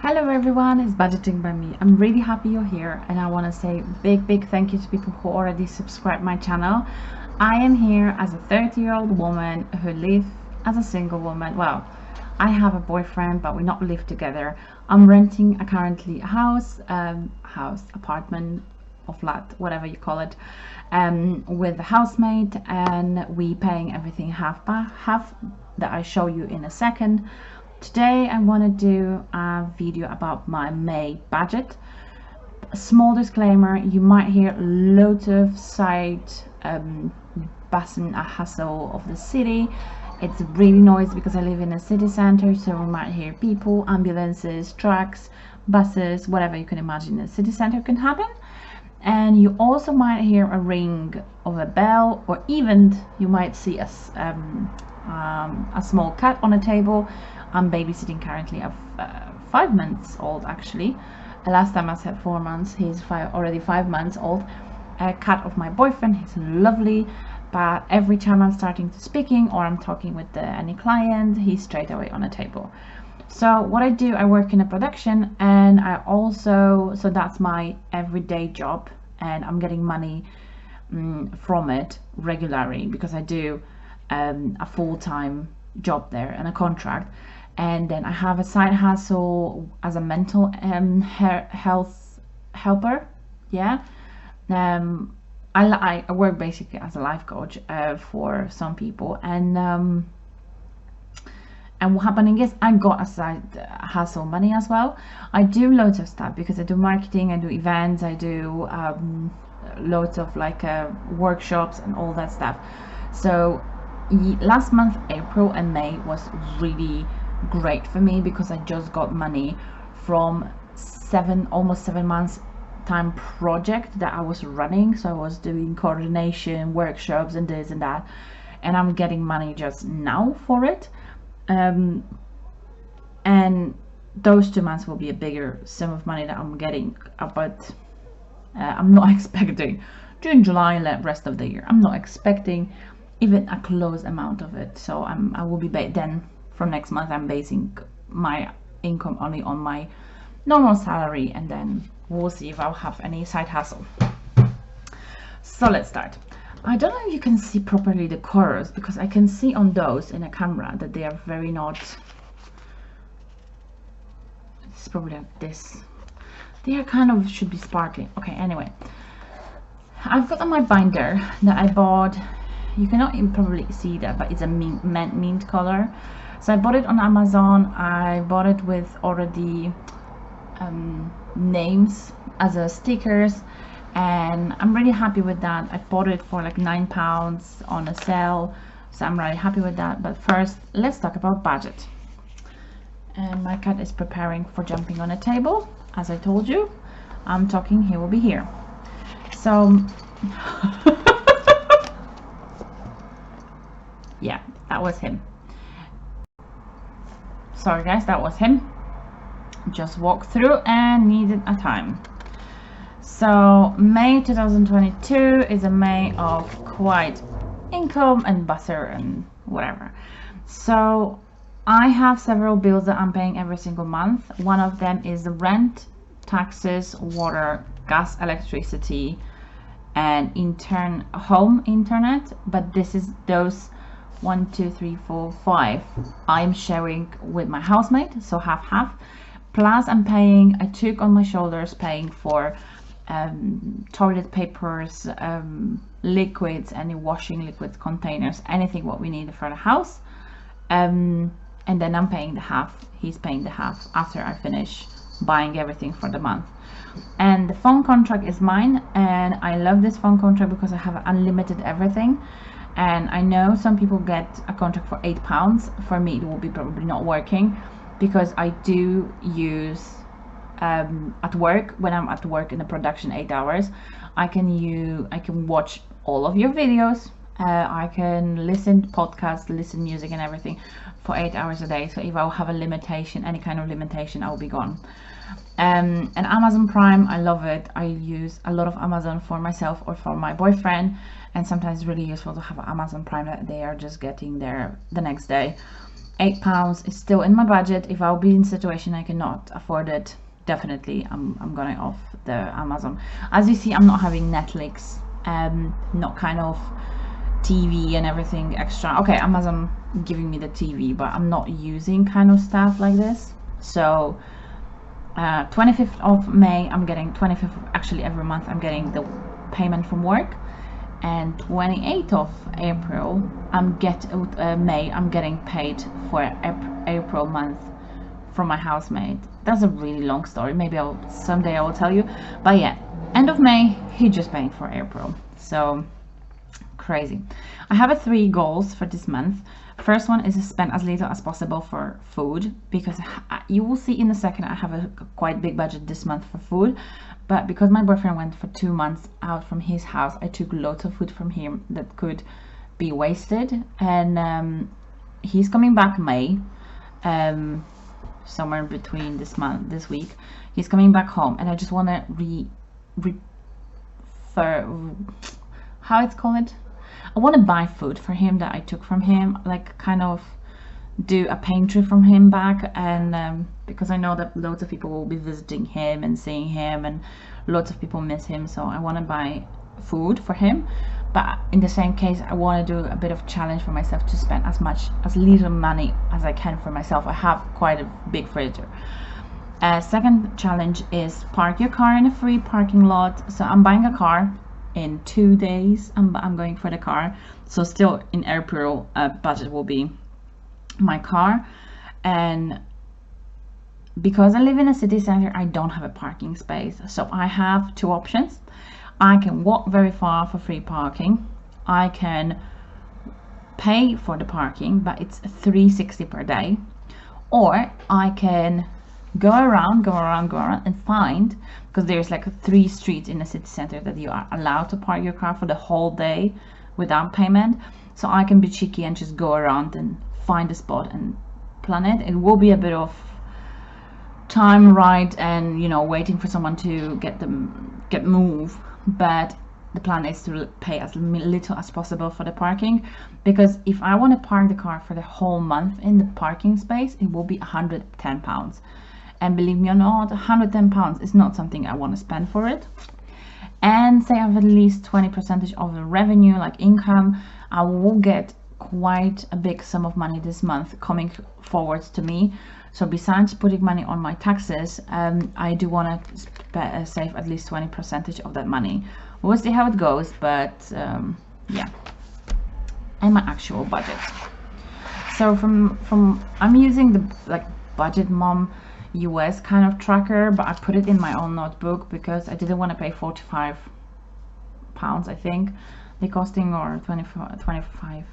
Hello everyone, it's Budgeting by me. I'm really happy you're here and I want to say big thank you to people who already subscribed my channel. I am here as a 30-year-old woman who lives as a single woman. Well, I have a boyfriend but we not live together. I'm renting currently a house, apartment or flat, whatever you call it, with a housemate, and we paying everything half by half that I show you in a second. Today I want to do a video about my May budget. A small disclaimer, you might hear loads of side bustle and hustle of the city. It's really noisy because I live in a city center, so we might hear people, ambulances, trucks, buses, whatever you can imagine in a city center can happen. And you also might hear a ring of a bell, or even you might see a small cat on a table. I'm babysitting currently a 5 months old actually. Last time I said 4 months, he's already 5 months old. A cat of my boyfriend, he's lovely, but every time I'm starting to speaking or I'm talking with any client, he's straight away on a table. So what I do, I work in a production, and I also, so that's my everyday job, and I'm getting money from it regularly because I do a full-time job there and a contract. And then I have a side hustle as a mental health helper. Yeah, I work basically as a life coach for some people, and what's happening is I got a side hustle money as well. I do loads of stuff because I do marketing, I do events, I do loads of like workshops and all that stuff. So last month, April and May, was really great for me because I just got money from almost 7 months time project that I was running. So I was doing coordination workshops and this and that, and I'm getting money just now for it, and those 2 months will be a bigger sum of money that I'm getting, but I'm not expecting June, July, and the rest of the year, I'm not expecting even a close amount of it. So I will be then from next month I'm basing my income only on my normal salary, and then we'll see if I'll have any side hustle. So let's start. I don't know if you can see properly the colors because I can see on those in a camera that they are very not, it's probably like this, they are kind of should be sparkling. Okay, anyway, I've got on my binder that I bought. You cannot probably see that, but it's a mint color. So I bought it on Amazon. I bought it with already names as a stickers, and I'm really happy with that. I bought it for like £9 on a sale, so I'm really happy with that. But first, let's talk about budget. And my cat is preparing for jumping on a table. As I told you, I'm talking, he will be here. So yeah, that was him. Sorry guys, that was him. Just walked through and needed a time. So May 2022 is a May of quite income and butter and whatever. So I have several bills that I'm paying every single month. One of them is the rent, taxes, water, gas, electricity, and home internet. But this is those 1, 2, 3, 4, 5 I'm sharing with my housemate, so half. Plus I took on my shoulders paying for toilet papers, liquids, any washing liquids containers, anything what we need for the house, and then I'm paying the half, he's paying the half after I finish buying everything for the month. And the phone contract is mine, and I love this phone contract because I have unlimited everything. And I know some people get a contract for £8. For me it will be probably not working because I do use at work, when I'm at work in the production 8 hours, I can watch all of your videos, I can listen to podcasts, listen music and everything for 8 hours a day. So if I'll have a limitation, any kind of limitation, I'll be gone. And Amazon Prime, I love it. I use a lot of Amazon for myself or for my boyfriend, and sometimes it's really useful to have Amazon Prime that they are just getting there the next day. £8 is still in my budget. If I'll be in a situation I cannot afford it, definitely I'm going off the Amazon. As you see, I'm not having Netflix, not kind of TV and everything extra. Okay, Amazon giving me the TV, but I'm not using kind of stuff like this. So 25th of May I'm getting, 25th actually every month I'm getting the payment from work, and 28th of April May I'm getting paid for April month from my housemate. That's a really long story, maybe someday I will tell you, but yeah, end of May he just paid for April. So crazy. I have 3 goals for this month. First one is to spend as little as possible for food, because you will see in a second I have a quite big budget this month for food, but because my boyfriend went for 2 months out from his house, I took lots of food from him that could be wasted, and he's coming back May, somewhere between this week he's coming back home, and I just want to how it's called, I want to buy food for him that I took from him, like kind of do a pantry from him back, and because I know that loads of people will be visiting him and seeing him, and lots of people miss him, so I want to buy food for him. But in the same case, I want to do a bit of challenge for myself to spend as little money as I can for myself. I have quite a big fridge. Second challenge is park your car in a free parking lot. So I'm buying a car in 2 days. I'm going for the car, so still in April budget will be my car. And because I live in a city center, I don't have a parking space, so I have 2 options. I can walk very far for free parking. I can pay for the parking, but it's $3.60 per day, or I can go around and find, because there's like 3 streets in the city center that you are allowed to park your car for the whole day without payment. So I can be cheeky and just go around and find a spot and plan it. It will be a bit of time, right, and you know, waiting for someone to get moved, but the plan is to pay as little as possible for the parking, because if I want to park the car for the whole month in the parking space, it will be £110, and believe me or not, £110 is not something I want to spend for it. And say I have at least 20% of the revenue, like income, I will get quite a big sum of money this month coming forwards to me. So besides putting money on my taxes, I do want to save at least 20% of that money. We'll see how it goes, but yeah, and my actual budget. So from I'm using the like Budget Mom US kind of tracker, but I put it in my own notebook because I didn't want to pay £45, I think they costing, or $25.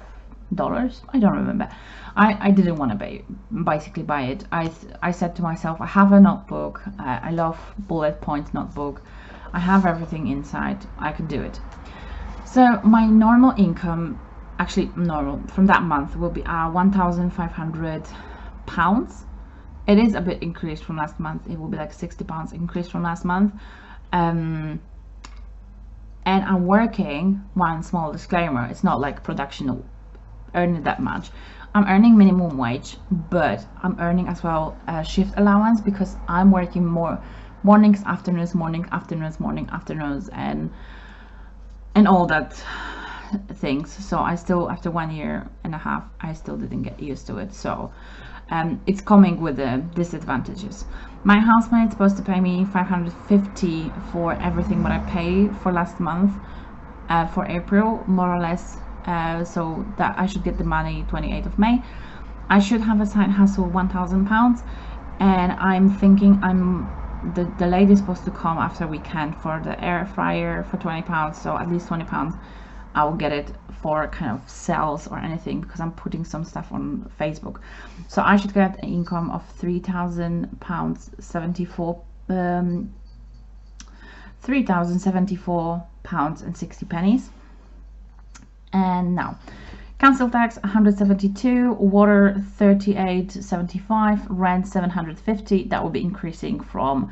I don't remember. I didn't want to basically buy it. I said to myself, I have a notebook, I love bullet point notebook, I have everything inside, I can do it. So my normal income, actually normal from that month, will be £1,500. It is a bit increased from last month. It will be like £60 increased from last month. And I'm working, one small disclaimer, it's not like production earning that much. I'm earning minimum wage, but I'm earning as well shift allowance, because I'm working more mornings, afternoons, and all that things. So I still, after 1.5 years, I still didn't get used to it. So it's coming with the disadvantages. My housemate's supposed to pay me $550 for everything what I paid for last month, for April, more or less. So that I should get the money 28th of May. I should have a side hustle £1,000, and I'm thinking the lady is supposed to come after weekend for the air fryer for £20, so at least £20 I will get it for kind of sales or anything, because I'm putting some stuff on Facebook. So I should get an income of £3,074 and 60 pennies. And now Council tax 172, water 38.75, rent 750. That will be increasing from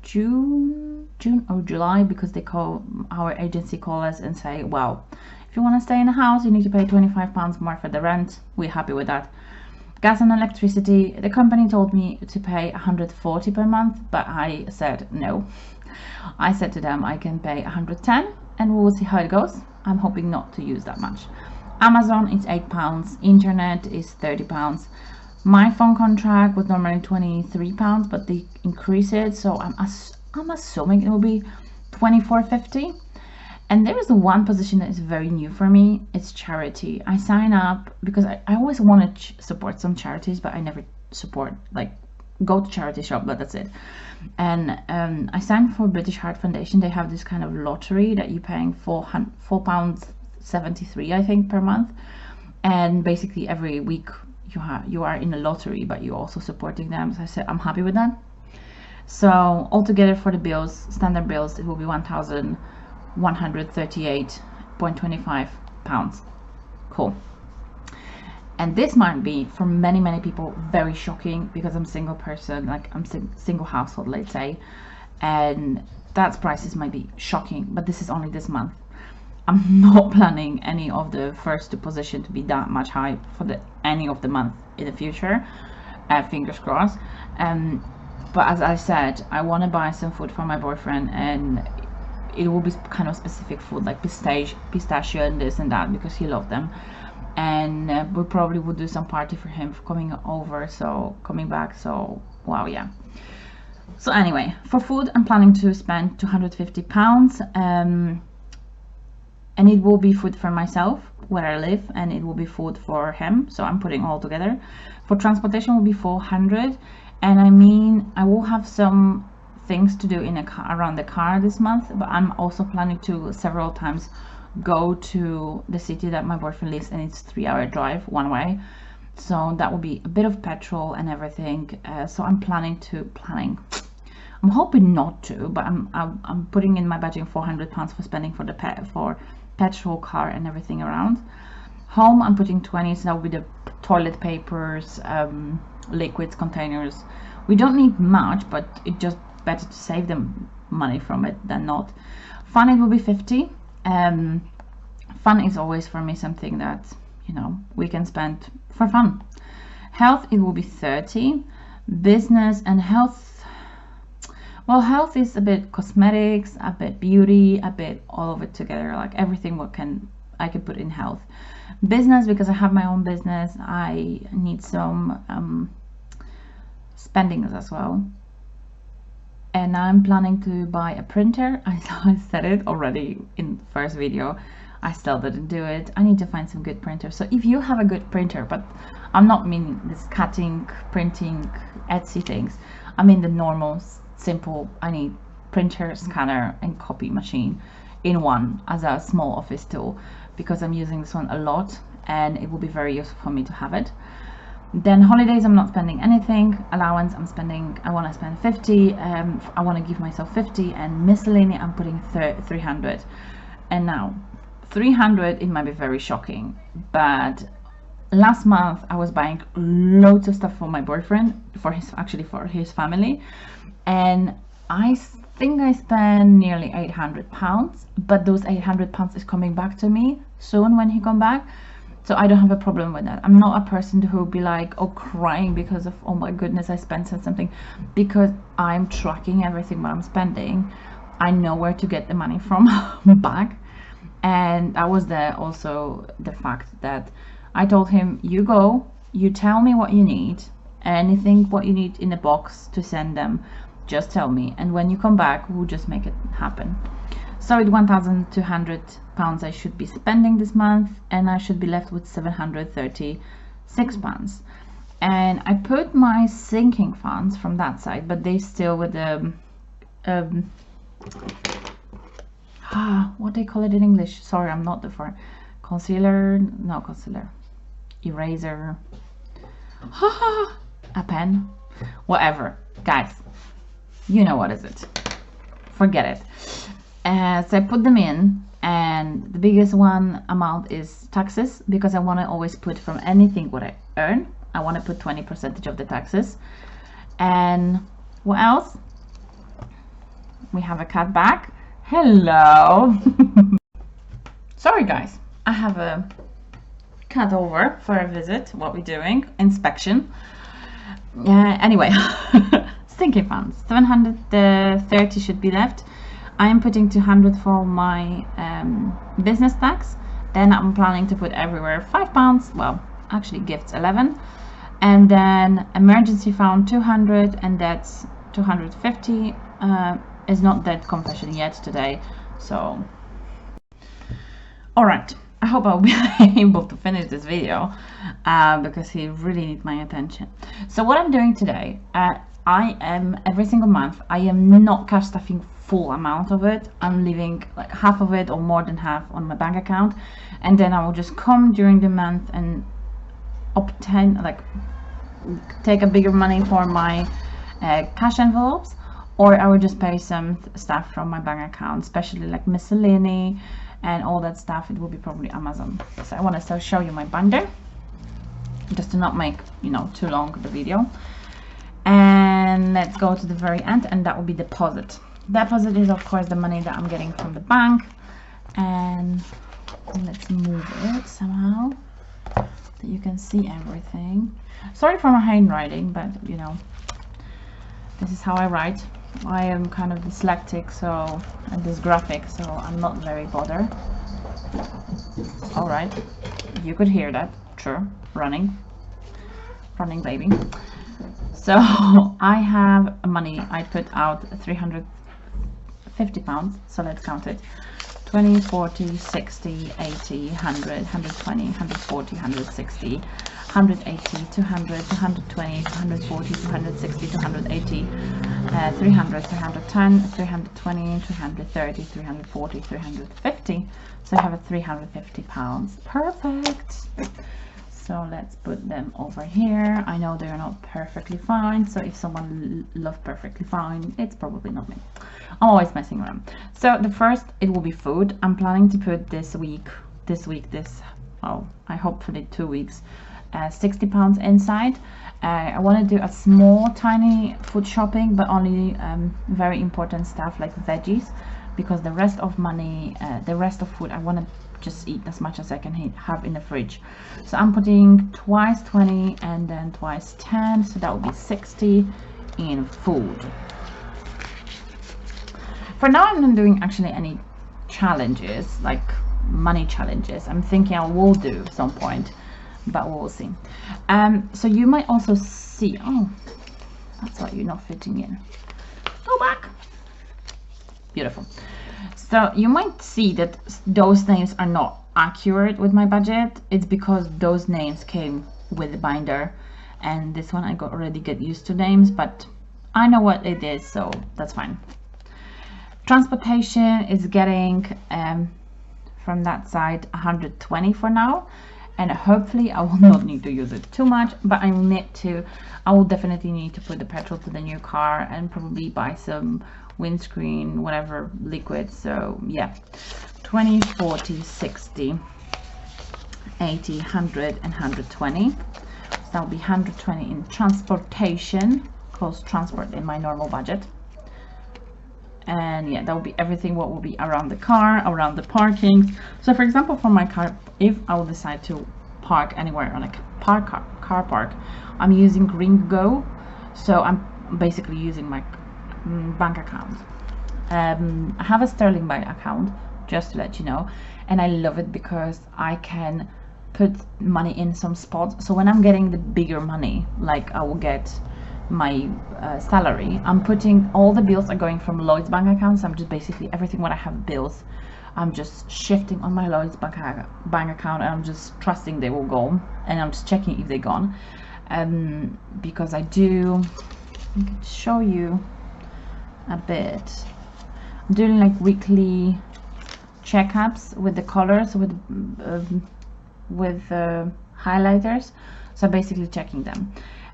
June or July, because they call our agency call us and say, well, if you want to stay in the house, you need to pay £25 more for the rent. We're happy with that. Gas and electricity, the company told me to pay 140 per month, but I said no. I said to them I can pay 110 and we will see how it goes. I'm hoping not to use that much. Amazon is £8, internet is £30. My phone contract was normally £23, but they increase it, so I'm assuming it will be £24.50. And there is one position that is very new for me. It's charity. I sign up because I always want to support some charities, but I never support, like, go to charity shop, but that's it. And I signed for British Heart Foundation. They have this kind of lottery that you're paying £4.73, I think, per month. And basically every week you are in a lottery, but you're also supporting them. So I said I'm happy with that. So altogether for the bills, standard bills, it will be £138.25. Cool. And this might be for many people very shocking, because I'm single person, like I'm single household, let's say, and that prices might be shocking, but this is only this month. I'm not planning any of the first two position to be that much high for any of the month in the future, fingers crossed. But as I said, I want to buy some food for my boyfriend, and it will be kind of specific food, like pistachio and this and that, because he loves them. And we probably would do some party for him for coming back. So wow, yeah. So anyway, for food I'm planning to spend £250, and it will be food for myself where I live, and it will be food for him, so I'm putting all together. For transportation will be 400, and I mean, I will have some things to do in a car, around the car this month, but I'm also planning to several times go to the city that my boyfriend lives in. It's 3-hour drive one way, so that will be a bit of petrol and everything. So I'm hoping not to, but I'm putting in my budget £400 for spending for petrol, car and everything around. Home I'm putting 20, so that will be the toilet papers, liquids, containers. We don't need much, but it's just better to save them money from it than not. Fun, it will be 50. Fun is always for me something that, you know, we can spend for fun. Health, it will be 30. Business and health, well, health is a bit cosmetics, a bit beauty, a bit all of it together, like everything I can put in health. Business, because I have my own business, I need some spendings as well. And I'm planning to buy a printer. I said it already in the first video. I still didn't do it. I need to find some good printer. So if you have a good printer, but I'm not meaning this cutting, printing, Etsy things. I mean the normal, simple, I need printer, scanner and copy machine in one as a small office tool, because I'm using this one a lot and it will be very useful for me to have it. Then holidays, I'm not spending anything. Allowance, I want to spend 50. I want to give myself 50, and miscellany I'm putting 300. And now 300, it might be very shocking, but last month I was buying loads of stuff for my boyfriend, for his family, and I think I spent nearly £800, but those £800 is coming back to me soon when he come back. So I don't have a problem with that. I'm not a person who will be like, oh, crying because of, oh my goodness, I spent something, because I'm tracking everything what I'm spending. I know where to get the money from back. And that was also the fact that I told him, you go, you tell me what you need, anything what you need in a box to send them, just tell me, and when you come back we'll just make it happen. So with £1,200 I should be spending this month, and I should be left with £736. And I put my sinking funds from that side, but they still with the what they call it in English, sorry, I'm not the for concealer, eraser, a pen, whatever, guys, you know what is it, forget it. So I put them in, and the biggest one amount is taxes, because I want to always put from anything what I earn, I want to put 20% of the taxes. And what else? We have a cat back. Hello. Sorry guys, I have a cat over for a visit. What we're doing, inspection. Anyway, Sinking funds, 730 should be left. I am putting 200 for my business tax. Then I'm planning to put everywhere £5. Well, actually gifts 11, and then emergency fund 200, and that's 250. Is not that confession yet today, so all right. I hope I'll be able to finish this video because he really needs my attention. So what I'm doing today, I am every single month, I am not cash stuffing full amount of it. I'm leaving like half of it or more than half on my bank account, and then I will just come during the month and obtain, like, take a bigger money for my cash envelopes, or I will just pay some stuff from my bank account, especially like miscellany and all that stuff. It will be probably Amazon. So I want to show you my binder, just to not make, you know, too long the video. And let's go to the very end, and that will be deposit. Deposit is of course the money that I'm getting from the bank, and let's move it somehow that you can see everything. Sorry for my handwriting, but you know, this is how I write. I am kind of dyslexic, so, and dysgraphic, so I'm not very bothered. All right, you could hear that, sure, running baby. So I have money. I put out £350, so let's count it. 20, 40, 60, 80, 100, 120, 140, 160, 180, 200, 220, 240, 260, 280, 300, 310, 320, 330, 340, 350. So I have a £350. Perfect. So let's put them over here. I know they're not perfectly fine, so if someone loves perfectly fine, it's probably not me. I'm always messing around. So the first, it will be food. I'm planning to put this I hopefully 2 weeks, £60 inside. I want to do a small tiny food shopping, but only very important stuff like veggies, because the rest of money, the rest of food, I want to just eat as much as I can have in the fridge. So I'm putting twice 20 and then twice 10, so that would be 60 in food. For now I'm not doing actually any challenges, like money challenges. I'm thinking I will do at some point, but we'll see. So you might also see, oh, that's why you're not fitting in. Go back. Beautiful. So you might see that those names are not accurate with my budget. It's because those names came with the binder, and this one I already get used to names, but I know what it is, so that's fine. Transportation is getting from that side 120 for now, and hopefully I will not need to use it too much, but I will definitely need to put the petrol to the new car and probably buy some windscreen, whatever liquid. So yeah, 20, 40, 60, 80, 100 and 120. So that'll be 120 in transportation, cost transport in my normal budget. And yeah, that will be everything what will be around the car, around the parkings. So for example, for my car, if I will decide to park anywhere on a car park, I'm using Gringo, so I'm basically using my bank account. I have a Sterling bank account, just to let you know, and I love it because I can put money in some spots. So when I'm getting the bigger money, like I will get my salary, I'm putting all the bills are going from Lloyd's bank account. So I'm just basically everything what I have bills, I'm just shifting on my Lloyd's bank account, and I'm just trusting they will go, and I'm just checking if they're gone. Because I can show you a bit. I'm doing like weekly checkups with the colors, with highlighters. So basically checking them,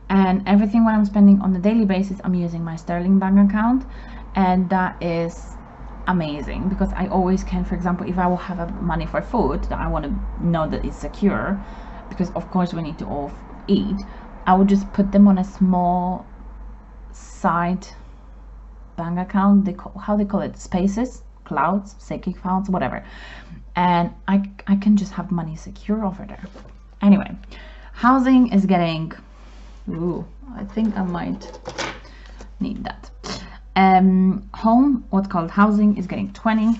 and everything what I'm spending on a daily basis, I'm using my Sterling bank account, and that is amazing, because I always can, for example, if I will have money for food that I want to know that it's secure, because of course we need to all eat, I would just put them on a small side bank account. How they call it, spaces, clouds, Sinkingfunds, whatever, and I can just have money secure over there. Anyway, housing is getting, ooh, I think I might need that. Home, what's called housing, is getting 20.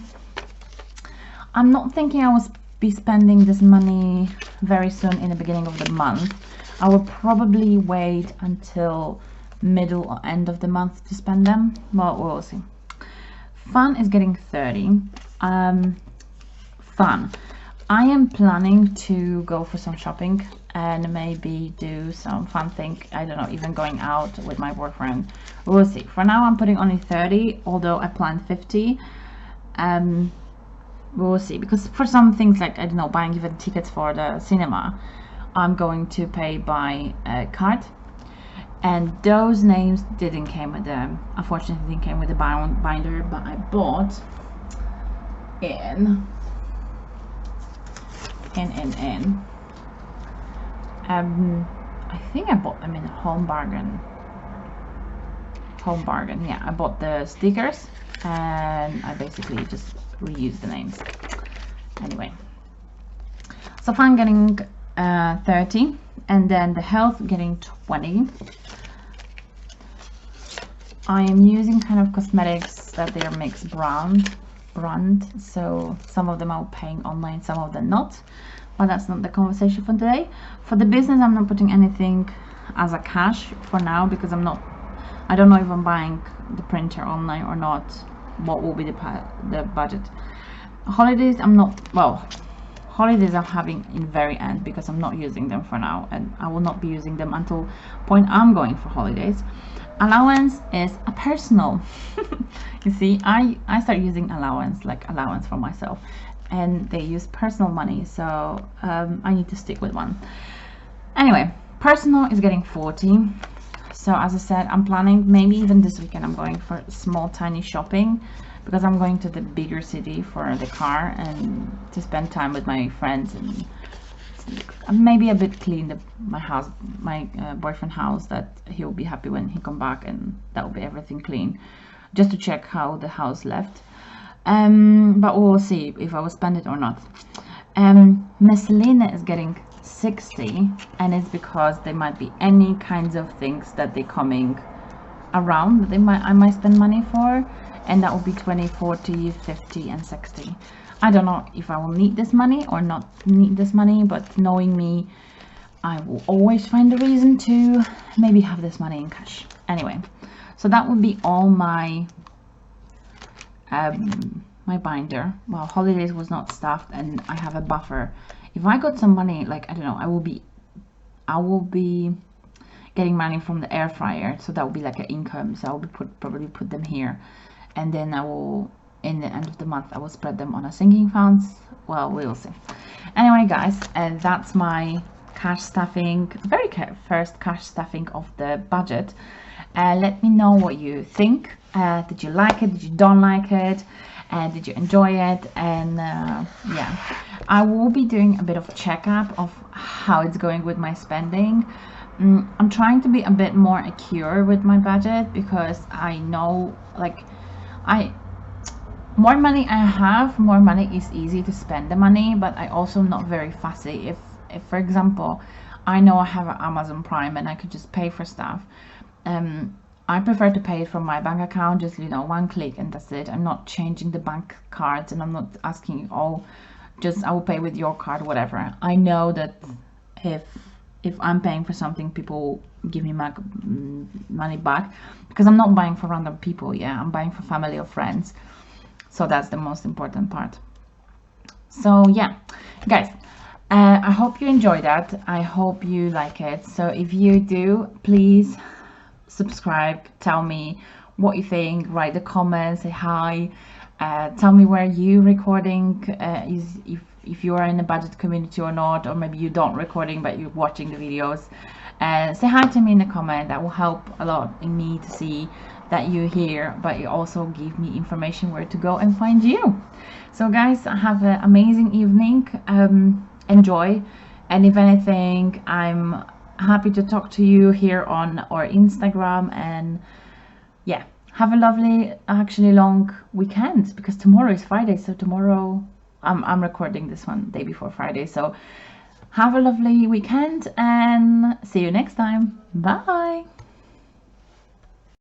I'm not thinking I will be spending this money very soon in the beginning of the month. I will probably wait until middle or end of the month to spend them. Well, we'll see. Fun is getting 30. Fun, I am planning to go for some shopping and maybe do some fun thing. I don't know, even going out with my boyfriend. We'll see. For now I'm putting only 30, although I planned 50. We'll see, because for some things, like, I don't know, buying even tickets for the cinema, I'm going to pay by card, and those names didn't came with the, unfortunately didn't came with the binder, but I bought in I think I bought them in Home Bargain, yeah. I bought the stickers and I basically just reused the names. Anyway, so fun getting 30, and then the health getting 20. I am using kind of cosmetics that they are mixed brand, so some of them I'm paying online, some of them not, but that's not the conversation for today. For the business, I'm not putting anything as a cash for now, because I don't know if I'm buying the printer online or not, what will be the budget. Holidays, holidays I'm having in very end, because I'm not using them for now, and I will not be using them until point I'm going for holidays. Allowance is a personal you see, I start using allowance, like allowance for myself, and they use personal money, so I need to stick with one. Anyway, personal is getting 40. So as I said, I'm planning, maybe even this weekend I'm going for small tiny shopping, because I'm going to the bigger city for the car and to spend time with my friends, and maybe a bit clean my house, my boyfriend's house, that he will be happy when he come back, and that will be everything clean, just to check how the house left. But we'll see if I will spend it or not. Miscellaneous is getting 60, and it's because there might be any kinds of things that they're coming around that I might spend money for, and that will be 20, 40, 50 and 60. I don't know if I will need this money or not need this money, but knowing me, I will always find a reason to maybe have this money in cash. Anyway, so that would be all my my binder. Well, holidays was not stuffed, and I have a buffer. If I got some money, like, I don't know, I will be getting money from the air fryer, so that will be like an income, so I will probably put them here, and then I will, in the end of the month, I will spread them on a sinking funds. Well, we'll see. Anyway, guys, that's my cash stuffing, very first cash stuffing of the budget. Let me know what you think. Did you like it? Did you don't like it? Did you enjoy it? And yeah, I will be doing a bit of checkup of how it's going with my spending. I'm trying to be a bit more accurate with my budget, because I know, like, more money I have, more money is easy to spend the money, but I also not very fussy. If for example, I know I have an Amazon Prime and I could just pay for stuff, I prefer to pay it from my bank account, just, you know, one click and that's it. I'm not changing the bank cards, and I'm not asking, oh, just I will pay with your card, whatever. I know that if I'm paying for something, people give me my money back, because I'm not buying for random people. Yeah, I'm buying for family or friends, so that's the most important part. So yeah, guys, I hope you enjoyed that. I hope you like it. So if you do, please subscribe, tell me what you think, write the comments, say hi, tell me where you recording, if you are in the budget community or not, or maybe you don't recording but you're watching the videos. Say hi to me in the comment. That will help a lot in me to see that you're here, but it also give me information where to go and find you. So guys, have an amazing evening. Enjoy, and if anything, I'm happy to talk to you here on our Instagram. And yeah, have a lovely, actually long weekend, because tomorrow is Friday. So tomorrow I'm recording this one day before Friday. So have a lovely weekend and see you next time. Bye.